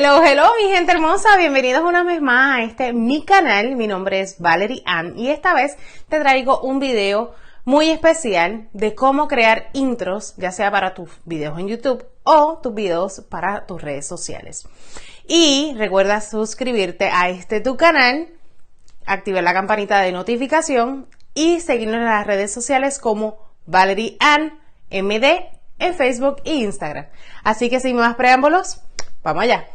Hello, mi gente hermosa, bienvenidos una vez más a mi canal. Mi nombre es Valerie Ann y esta vez te traigo un video muy especial de cómo crear intros, ya sea para tus videos en YouTube o tus videos para tus redes sociales. Y recuerda suscribirte a tu canal, activar la campanita de notificación y seguirnos en las redes sociales como Valerie Ann MD en Facebook e Instagram. Así que sin más preámbulos, vamos allá.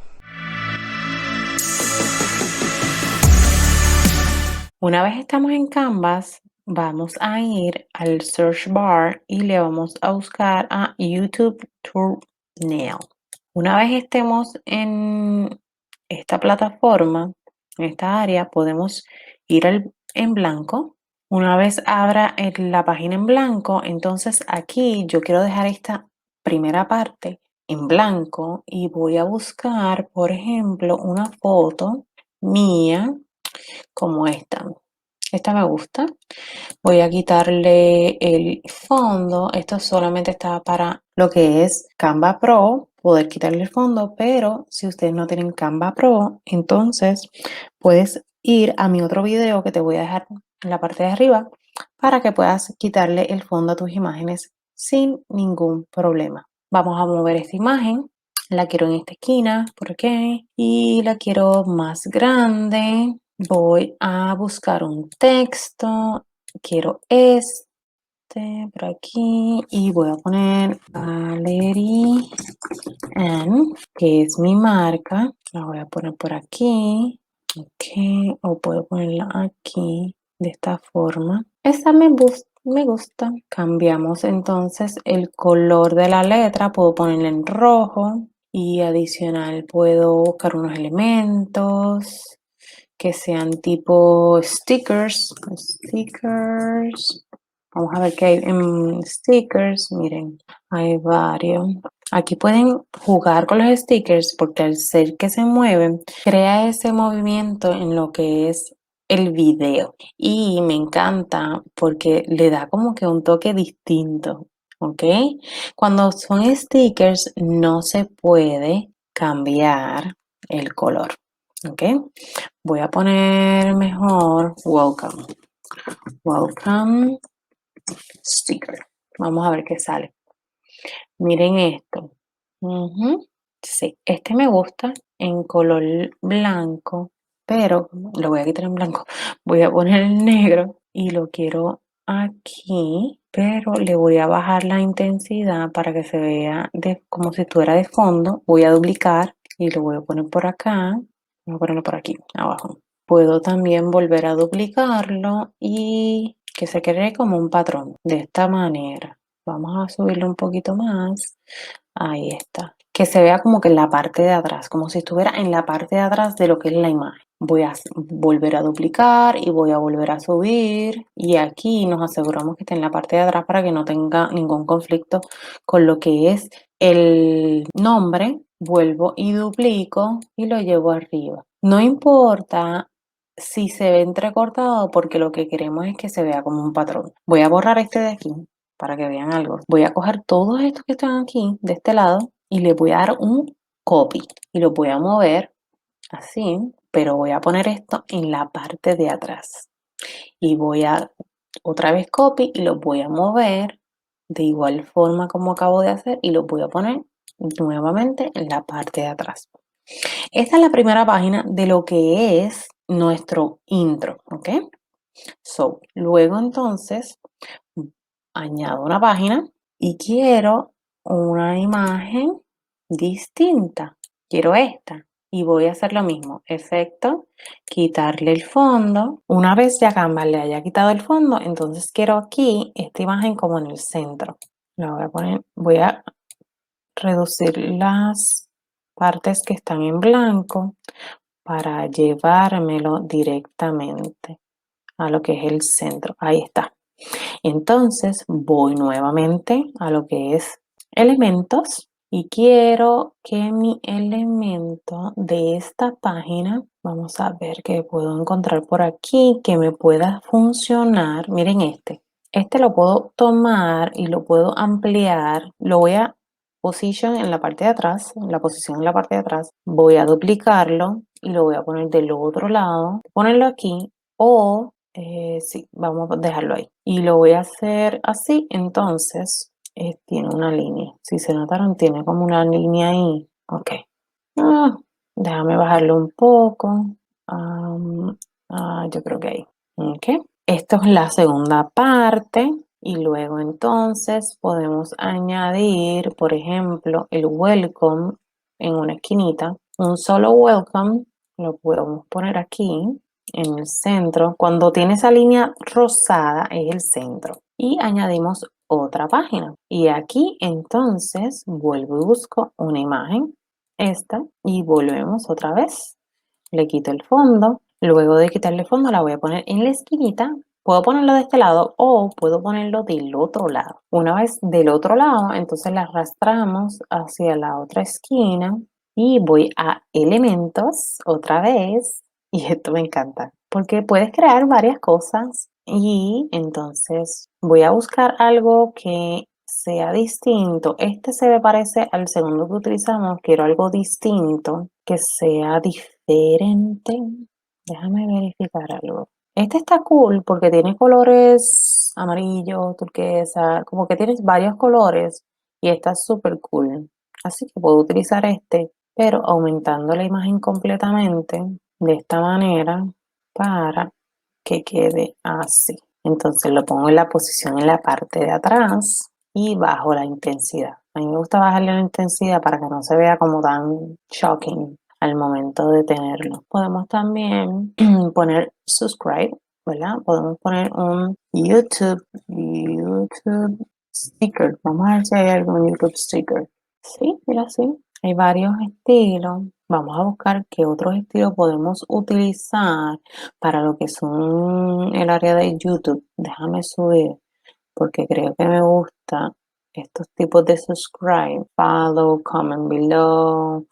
Una vez estamos en Canvas, vamos a ir al search bar y le vamos a buscar a YouTube Thumbnail. Una vez estemos en esta plataforma, en esta área, podemos ir en blanco. Una vez abra la página en blanco, entonces aquí yo quiero dejar esta primera parte en blanco y voy a buscar, por ejemplo, una foto mía como esta. Esta me gusta. Voy a quitarle el fondo. Esto solamente está para lo que es Canva Pro, poder quitarle el fondo, pero si ustedes no tienen Canva Pro, entonces puedes ir a mi otro video que te voy a dejar en la parte de arriba para que puedas quitarle el fondo a tus imágenes sin ningún problema. Vamos a mover esta imagen. La quiero en esta esquina, por aquí, y la quiero más grande. Voy a buscar un texto. Quiero por aquí y voy a poner Valerie Ann, que es mi marca. La voy a poner por aquí. Ok, o puedo ponerla aquí de esta forma. Esta me gusta. Cambiamos entonces el color de la letra. Puedo ponerla en rojo y adicional puedo buscar unos elementos que sean tipo stickers. Vamos a ver qué hay en stickers. Miren, hay varios. Aquí pueden jugar con los stickers porque al ser que se mueven, crea ese movimiento en lo que es el video. Y me encanta porque le da como que un toque distinto. ¿Ok? Cuando son stickers no se puede cambiar el color. ¿Ok? Voy a poner mejor welcome sticker. Vamos a ver qué sale. Miren esto. Sí, este me gusta en color blanco, pero lo voy a quitar en blanco. Voy a poner el negro y lo quiero aquí, pero le voy a bajar la intensidad para que se vea como si estuviera de fondo. Voy a duplicar y lo voy a poner por acá. Voy a ponerlo por aquí, abajo. Puedo también volver a duplicarlo y que se cree como un patrón. De esta manera. Vamos a subirlo un poquito más. Ahí está. Que se vea como que en la parte de atrás, como si estuviera en la parte de atrás de lo que es la imagen. Voy a volver a duplicar y voy a volver a subir. Y aquí nos aseguramos que esté en la parte de atrás para que no tenga ningún conflicto con lo que es el nombre. Vuelvo y duplico y lo llevo arriba. No importa si se ve entrecortado porque lo que queremos es que se vea como un patrón. Voy a borrar este de aquí para que vean algo. Voy a coger todos estos que están aquí de este lado y le voy a dar un copy y lo voy a mover así, pero voy a poner esto en la parte de atrás y voy a otra vez copy y lo voy a mover de igual forma como acabo de hacer y lo voy a poner nuevamente en la parte de atrás. Esta es la primera página de lo que es nuestro intro, ¿ok? Luego entonces añado una página y quiero una imagen distinta. Quiero esta y voy a hacer lo mismo. Efecto, quitarle el fondo. Una vez ya Canva le haya quitado el fondo, entonces quiero aquí esta imagen como en el centro. La voy a poner, voy a reducir las partes que están en blanco para llevármelo directamente a lo que es el centro. Ahí está. Entonces voy nuevamente a lo que es elementos y quiero que mi elemento de esta página, vamos a ver qué puedo encontrar por aquí que me pueda funcionar. Miren este lo puedo tomar y lo puedo ampliar. Lo voy a position en la parte de atrás, en la posición en la parte de atrás, voy a duplicarlo y lo voy a poner del otro lado, ponerlo aquí o sí, vamos a dejarlo ahí. Y lo voy a hacer así, entonces tiene una línea. Si se notaron, tiene como una línea ahí. Ok. Déjame bajarlo un poco. Yo creo que ahí. Ok. Esto es la segunda parte. Y luego entonces podemos añadir, por ejemplo, el welcome en una esquinita. Un solo welcome lo podemos poner aquí en el centro. Cuando tiene esa línea rosada es el centro. Y añadimos otra página. Y aquí entonces vuelvo y busco una imagen, esta, y volvemos otra vez. Le quito el fondo. Luego de quitarle el fondo la voy a poner en la esquinita. Puedo ponerlo de este lado o puedo ponerlo del otro lado. Una vez del otro lado, entonces la arrastramos hacia la otra esquina y voy a elementos otra vez. Y esto me encanta porque puedes crear varias cosas y entonces voy a buscar algo que sea distinto. Este se me parece al segundo que utilizamos. Quiero algo distinto, que sea diferente. Déjame verificar algo. Este está cool porque tiene colores amarillo, turquesa, como que tienes varios colores y está súper cool. Así que puedo utilizar este, pero aumentando la imagen completamente de esta manera para que quede así. Entonces lo pongo en la posición en la parte de atrás y bajo la intensidad. A mí me gusta bajarle la intensidad para que no se vea como tan shocking al momento de tenerlo. Podemos también poner subscribe, ¿verdad? Podemos poner un YouTube sticker. Vamos a ver si hay algún YouTube sticker. Sí, mira, sí. Hay varios estilos. Vamos a buscar qué otros estilos podemos utilizar para lo que son el área de YouTube. Déjame subir porque creo que me gusta estos tipos de subscribe, follow, comment below,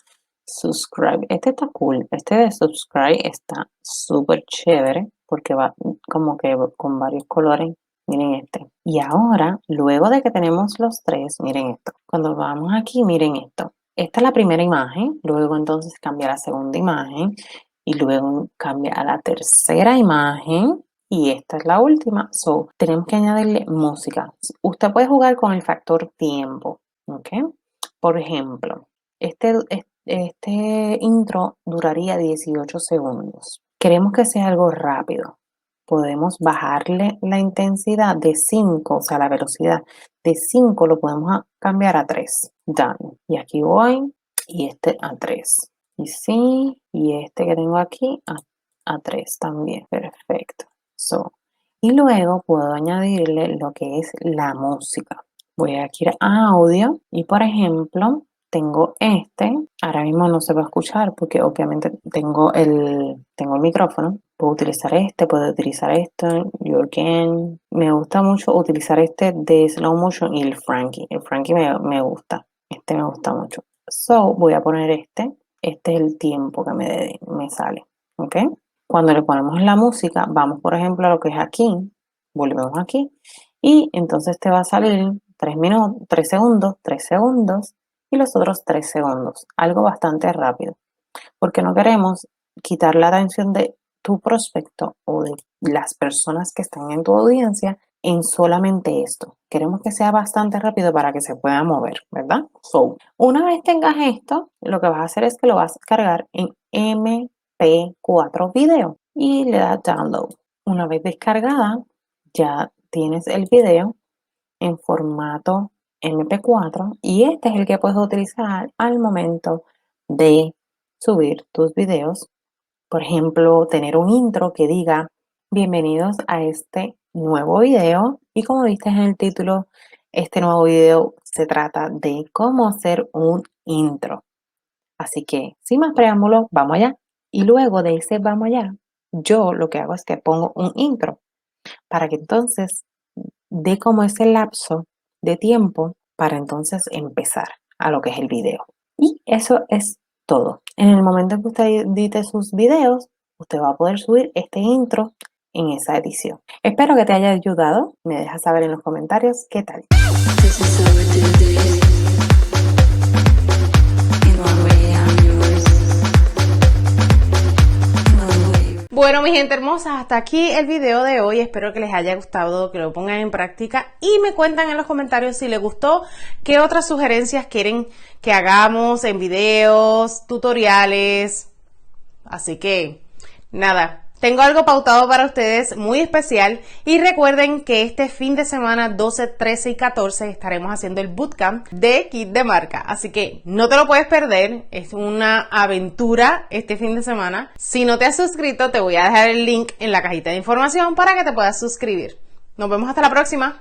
subscribe. Este está cool. Este de subscribe está súper chévere porque va como que con varios colores. Miren este. Y ahora, luego de que tenemos los tres, miren esto. Cuando vamos aquí, miren esto. Esta es la primera imagen, luego entonces cambia a la segunda imagen y luego cambia a la tercera imagen y esta es la última. So, tenemos que añadirle música. Usted puede jugar con el factor tiempo, ¿ok? Por ejemplo, este intro duraría 18 segundos. Queremos que sea algo rápido. Podemos bajarle la intensidad de 5, o sea, la velocidad de 5 lo podemos cambiar a 3. Done. Y aquí voy y este a 3. Y sí, y este que tengo aquí a 3 también. Perfecto. So, y luego puedo añadirle lo que es la música. Voy aquí a audio y por ejemplo tengo este. Ahora mismo no se va a escuchar porque obviamente tengo el micrófono. Puedo utilizar este, puedo utilizar esto, you can. Me gusta mucho utilizar este de slow motion y el Frankie. El Frankie me gusta. Este me gusta mucho. So, voy a poner este. Este es el tiempo que me sale. ¿Ok? Cuando le ponemos la música, vamos por ejemplo a lo que es aquí. Volvemos aquí. Y entonces te va a salir 3 minutos, 3 segundos, 3 segundos y los otros 3 segundos. Algo bastante rápido. Porque no queremos quitar la atención de tu prospecto o de las personas que están en tu audiencia en solamente esto. Queremos que sea bastante rápido para que se pueda mover, ¿verdad? So, una vez tengas esto, lo que vas a hacer es que lo vas a cargar en MP4 video y le das download. Una vez descargada, ya tienes el video en formato MP4 y este es el que puedes utilizar al momento de subir tus videos. Por ejemplo, tener un intro que diga bienvenidos a este nuevo video y como viste en el título, este nuevo video se trata de cómo hacer un intro. Así que sin más preámbulos, vamos allá. Y luego de ese vamos allá, yo lo que hago es que pongo un intro para que entonces dé como ese lapso de tiempo para entonces empezar a lo que es el video. Y eso es todo. En el momento en que usted edite sus videos, usted va a poder subir este intro en esa edición. Espero que te haya ayudado. Me dejas saber en los comentarios qué tal. Bueno, mi gente hermosa, hasta aquí el video de hoy. Espero que les haya gustado, que lo pongan en práctica y me cuentan en los comentarios si les gustó, qué otras sugerencias quieren que hagamos en videos, tutoriales. Así que, nada, tengo algo pautado para ustedes muy especial y recuerden que este fin de semana 12, 13 y 14 estaremos haciendo el Bootcamp de Kit de Marca, así que no te lo puedes perder, es una aventura este fin de semana. Si no te has suscrito, te voy a dejar el link en la cajita de información para que te puedas suscribir. Nos vemos hasta la próxima.